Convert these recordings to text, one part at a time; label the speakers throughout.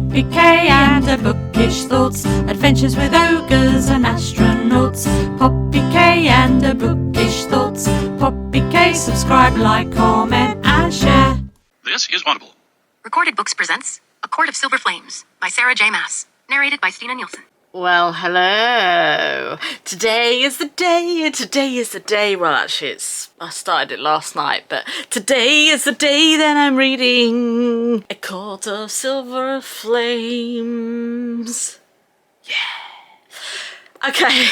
Speaker 1: Poppy K and her bookish thoughts, adventures with ogres and astronauts. Poppy K and her bookish thoughts. Poppy K, subscribe, like, comment and share.
Speaker 2: This is Audible.
Speaker 3: Recorded Books presents A Court of Silver Flames by Sarah J. Maas. Narrated by Stina Nielsen.
Speaker 4: Well, hello. Today is the day. Well, actually, I started it last night, but today is the day that I'm reading A Court of Silver Flames. Yeah. Okay.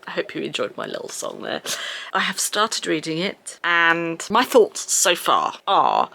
Speaker 4: I hope you enjoyed my little song there. I have started reading it, and my thoughts so far are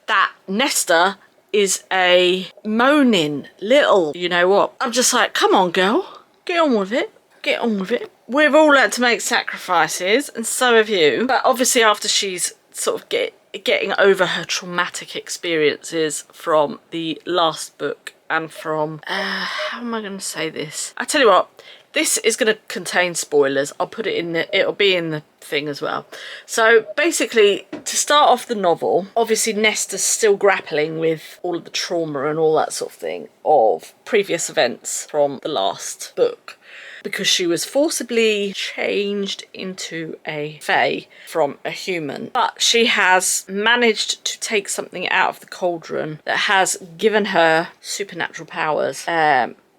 Speaker 4: that Nesta is a moaning little, you know what. I'm just like, come on, girl. Get on with it. Get on with it. We've all had to make sacrifices, and so have you. But obviously after she's sort of getting over her traumatic experiences from the last book and from... how am I going to say this? I tell you what. This is going to contain spoilers. I'll put it in it'll be in the thing as well. So basically, to start off the novel, obviously Nesta's still grappling with all of the trauma and all that sort of thing of previous events from the last book, because she was forcibly changed into a fae from a human. But she has managed to take something out of the cauldron that has given her supernatural powers.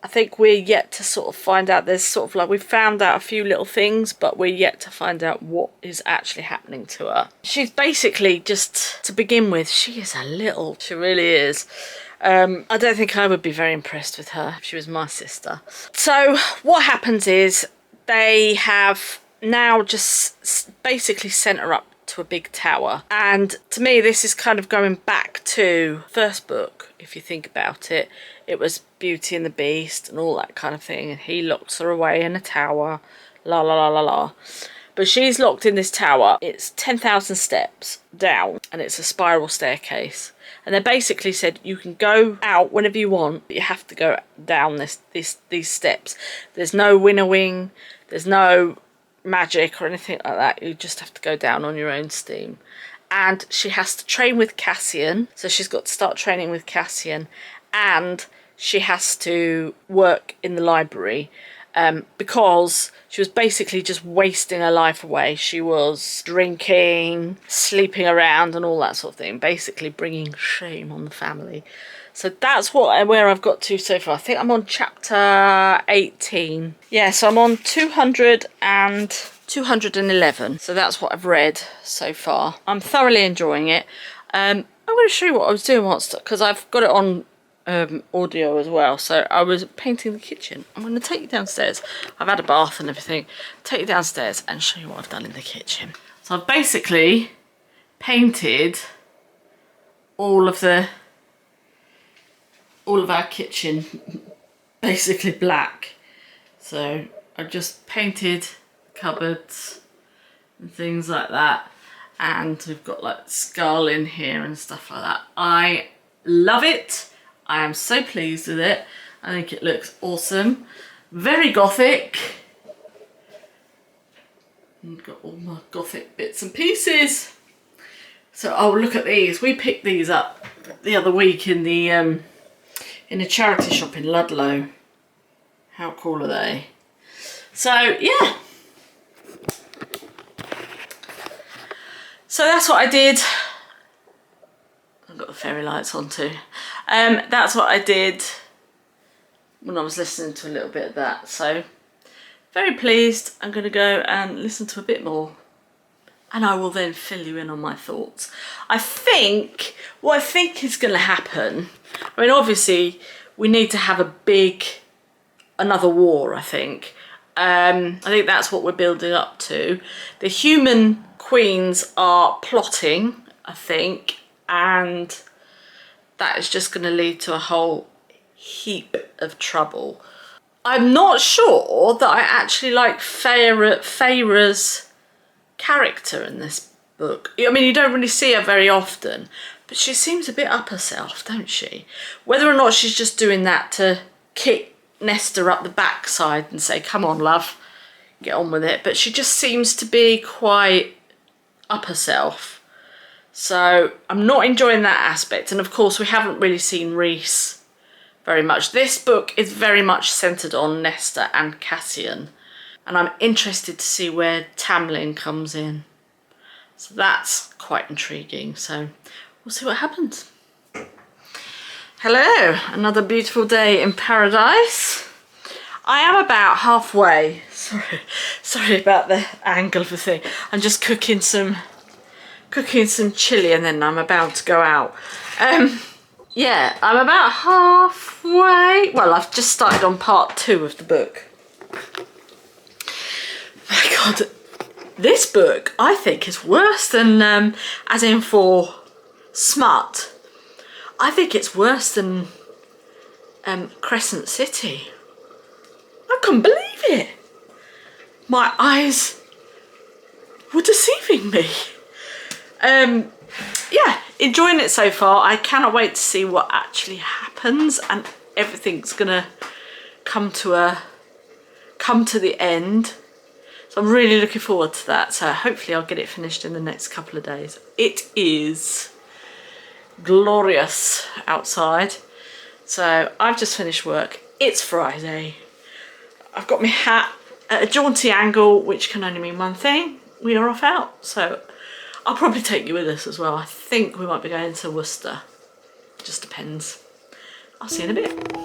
Speaker 4: I think we're yet to sort of find out. There's sort of like, we've found out a few little things, but we're yet to find out what is actually happening to her. She's basically, just to begin with, she really is. I don't think I would be very impressed with her if she was my sister. So what happens is they have now just basically sent her up to a big tower. And to me, this is kind of going back to first book, if you think about it. It was Beauty and the Beast and all that kind of thing, and he locks her away in a tower, la la la la la. But she's locked in this tower. It's 10,000 steps down, and it's a spiral staircase. And they basically said you can go out whenever you want, but you have to go down these steps. There's no winnowing, there's no magic or anything like that. You just have to go down on your own steam. And she has to train with Cassian, so she's got to start training with Cassian, and she has to work in the library because she was basically just wasting her life away. She was drinking, sleeping around and all that sort of thing, basically bringing shame on the family. So that's where I've got to so far. I think I'm on chapter 18. Yeah, so I'm on 211. So that's what I've read so far. I'm thoroughly enjoying it. I'm going to show you what I was doing once, because I've got it on audio as well. So I was painting the kitchen. I'm going to take you downstairs. I've had a bath and everything. Take you downstairs and show you what I've done in the kitchen. So I've basically painted all of our kitchen basically black. So I just painted cupboards and things like that, and we've got like skull in here and stuff like that. I love it. I am so pleased with it. I think it looks awesome. Very gothic. I've got all my gothic bits and pieces. So, oh, look at these. We picked these up the other week in a charity shop in Ludlow. How cool are they? So, yeah. So that's what I did. I've got the fairy lights on too. That's what I did when I was listening to a little bit of that. So, very pleased. I'm going to go and listen to a bit more, and I will then fill you in on my thoughts. What I think is going to happen, I mean, obviously, we need to have another war, I think. I think that's what we're building up to. The human queens are plotting, I think, and that is just going to lead to a whole heap of trouble. I'm not sure that I actually like Feyre's character in this book. I mean, you don't really see her very often, but she seems a bit up herself, don't she? Whether or not she's just doing that to kick Nesta up the backside and say, come on, love, get on with it. But she just seems to be quite up herself. So I'm not enjoying that aspect. And of course, we haven't really seen Rhys very much. This book is very much centred on Nesta and Cassian, and I'm interested to see where Tamlin comes in. So that's quite intriguing, so we'll see what happens. Hello, another beautiful day in paradise. I am about halfway. Sorry about the angle of the thing. I'm just cooking some chili and then I'm about to go out. Yeah, I'm about halfway. Well, I've just started on part 2 of the book. My God, this book I think is worse than, as in for smut, I think it's worse than Crescent City. I couldn't believe it. My eyes were deceiving me. Yeah, enjoying it so far. I cannot wait to see what actually happens, and everything's gonna come to the end. So I'm really looking forward to that. So hopefully I'll get it finished in the next couple of days. It is glorious outside. So I've just finished work. It's Friday. I've got my hat at a jaunty angle, which can only mean one thing. We are off out. So I'll probably take you with us as well. I think we might be going to Worcester. Just depends. I'll see you in a bit.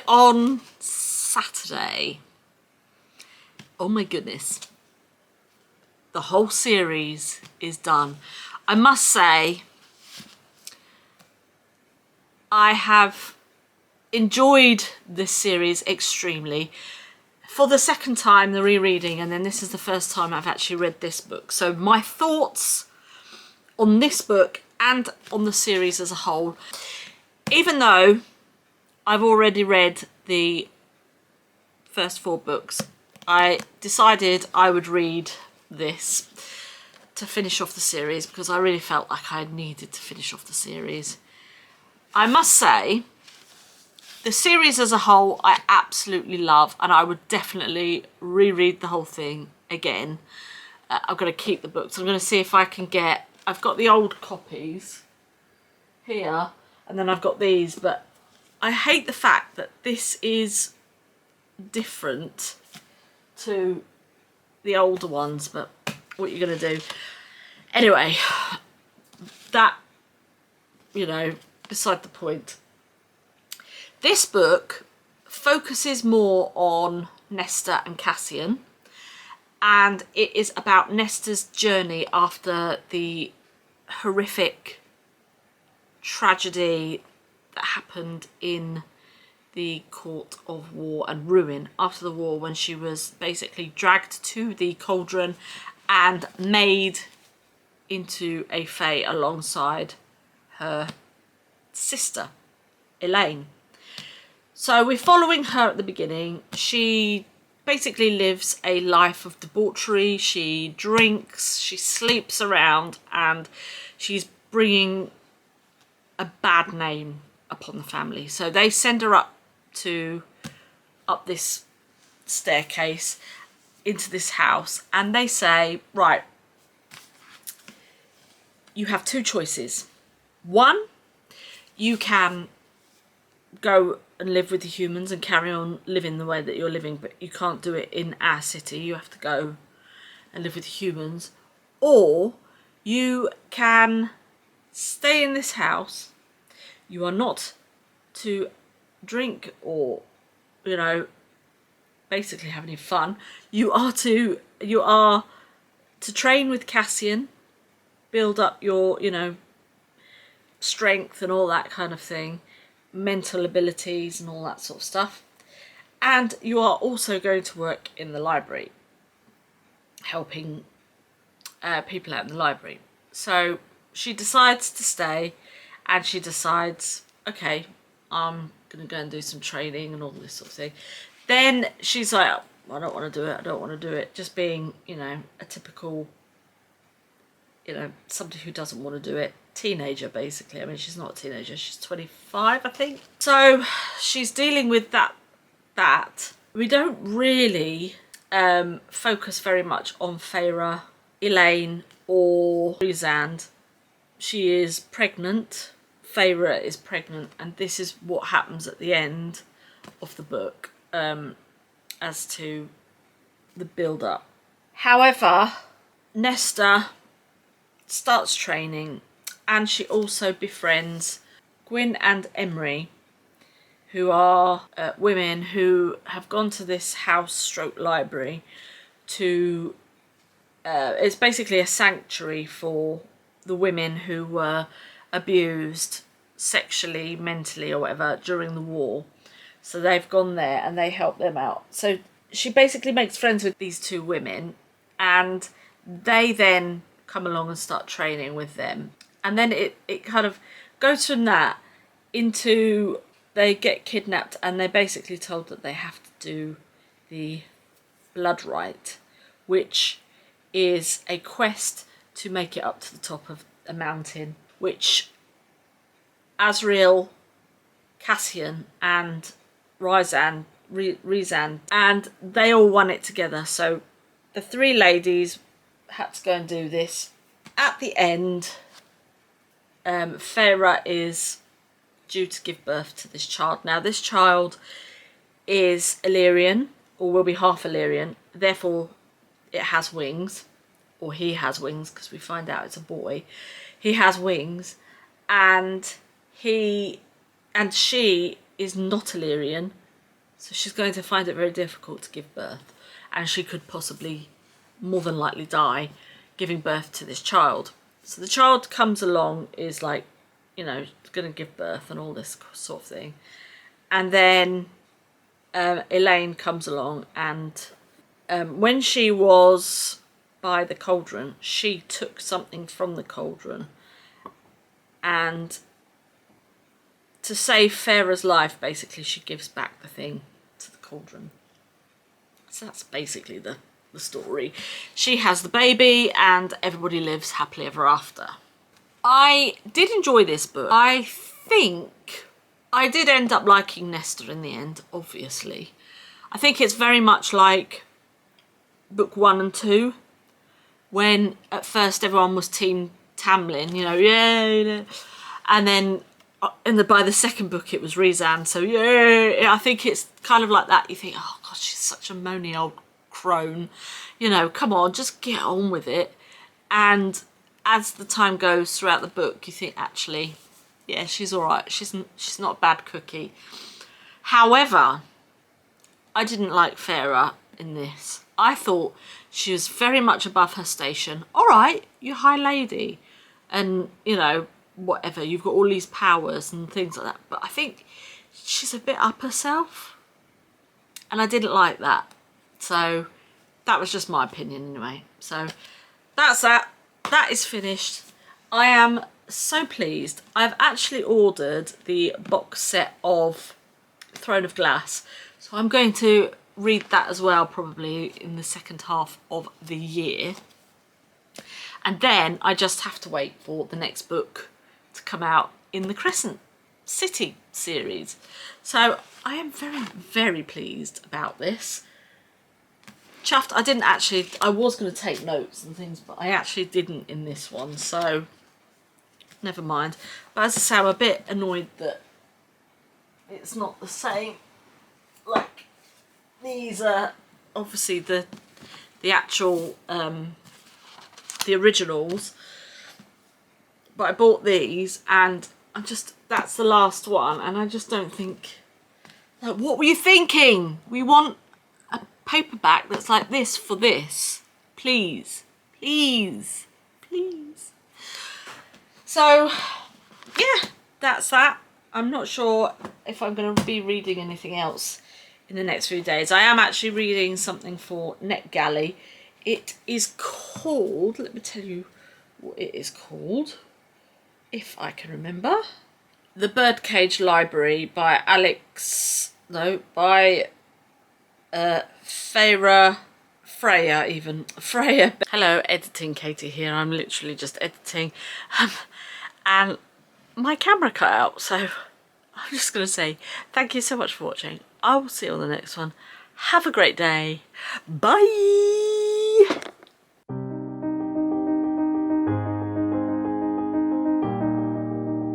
Speaker 4: on Saturday. Oh my goodness. The whole series is done. I must say, I have enjoyed this series extremely. For the second time, the rereading, and then this is the first time I've actually read this book. So my thoughts on this book and on the series as a whole, even though I've already read the first 4 books, I decided I would read this to finish off the series because I really felt like I needed to finish off the series. I must say, the series as a whole I absolutely love, and I would definitely reread the whole thing again. I'm going to keep the books. I'm going to see if I can get... I've got the old copies here, and then I've got these, but I hate the fact that this is different to the older ones, but what you're going to do. Anyway, that, you know, beside the point. This book focuses more on Nesta and Cassian, and it is about Nesta's journey after the horrific tragedy that happened in the Court of War and Ruin after the war, when she was basically dragged to the cauldron and made into a fae alongside her sister, Elaine. So we're following her at the beginning. She basically lives a life of debauchery. She drinks, she sleeps around, and she's bringing a bad name upon the family. So they send her up this staircase into this house, and they say, right, you have 2 choices. One, you can go and live with the humans and carry on living the way that you're living, but you can't do it in our city. You have to go and live with humans. Or you can stay in this house. You are not to drink or, you know, basically have any fun. You are to train with Cassian, build up your, you know, strength and all that kind of thing, mental abilities and all that sort of stuff. And you are also going to work in the library, helping people out in the library. So she decides to stay, and she decides, okay, I'm going to go and do some training and all this sort of thing. Then she's like, I don't want to do it, I don't want to do it. Just being, you know, a typical, you know, somebody who doesn't want to do it. Teenager, basically. I mean, she's not a teenager, she's 25, I think. So she's dealing with that. We don't really focus very much on Feyre, Elaine, or Rhysand. She is pregnant. Feyre is pregnant, and this is what happens at the end of the book, as to the build-up. However, Nesta starts training, and she also befriends Gwyn and Emery, who are women who have gone to this house/library to... it's basically a sanctuary for the women who were abused sexually, mentally or whatever during the war. So they've gone there and they help them out. So she basically makes friends with these 2 women, and they then come along and start training with them. And then it kind of goes from that into they get kidnapped, and they're basically told that they have to do the blood rite, which is a quest to make it up to the top of a mountain, which Asriel, Cassian and Rhysand, and they all won it together. So the 3 ladies had to go and do this. At the end, Feyre is due to give birth to this child. Now this child is Illyrian, or will be half Illyrian, therefore it has wings, or he has wings, because we find out it's a boy. He has wings, and she is not Illyrian, So she's going to find it very difficult to give birth, and she could possibly, more than likely, die giving birth to this child. So the child comes along, is like, you know, going to give birth and all this sort of thing. And then Elaine comes along, and when she was by the cauldron, she took something from the cauldron, and to save Farah's life, basically, she gives back the thing to the cauldron. So that's basically the story. She has the baby, and everybody lives happily ever after. I did enjoy this book. I think I did end up liking Nesta in the end, obviously. I think it's very much like book 1 and 2, when at first everyone was Team Tamlin, you know, yeah, and then by the second book it was Rezan, so yeah, I think it's kind of like that. You think, oh gosh, she's such a moany old crone, you know, come on, just get on with it. And as the time goes throughout the book, you think, actually, yeah, she's all right. She's not a bad cookie. However, I didn't like Farah in this. I thought she was very much above her station. All right, you're high lady, and you know, whatever, you've got all these powers and things like that. But I think she's a bit up herself, and I didn't like that. So that was just my opinion anyway. So that's that. That is finished. I am so pleased. I've actually ordered the box set of Throne of Glass, so I'm going to read that as well, probably in the second half of the year. And then I just have to wait for the next book to come out in the Crescent City series. So I am very, very pleased about this. Chuffed. I was going to take notes and things, but I actually didn't in this one, so never mind. But as I say, I'm a bit annoyed that it's not the same. Like, these are obviously the actual, the originals, but I bought these, and that's the last one, and I just don't think, like, what were you thinking? We want a paperback that's like this for this. Please, please, please. So, yeah, that's that. I'm not sure if I'm going to be reading anything else in the next few days. I am actually reading something for NetGalley. It is called, let me tell you what it is called, if I can remember. The Birdcage Library by Freya. Hello, editing Katie here. I'm literally just editing. And my camera cut out, so I'm just going to say thank you so much for watching. I will see you on the next one. Have a great day. Bye!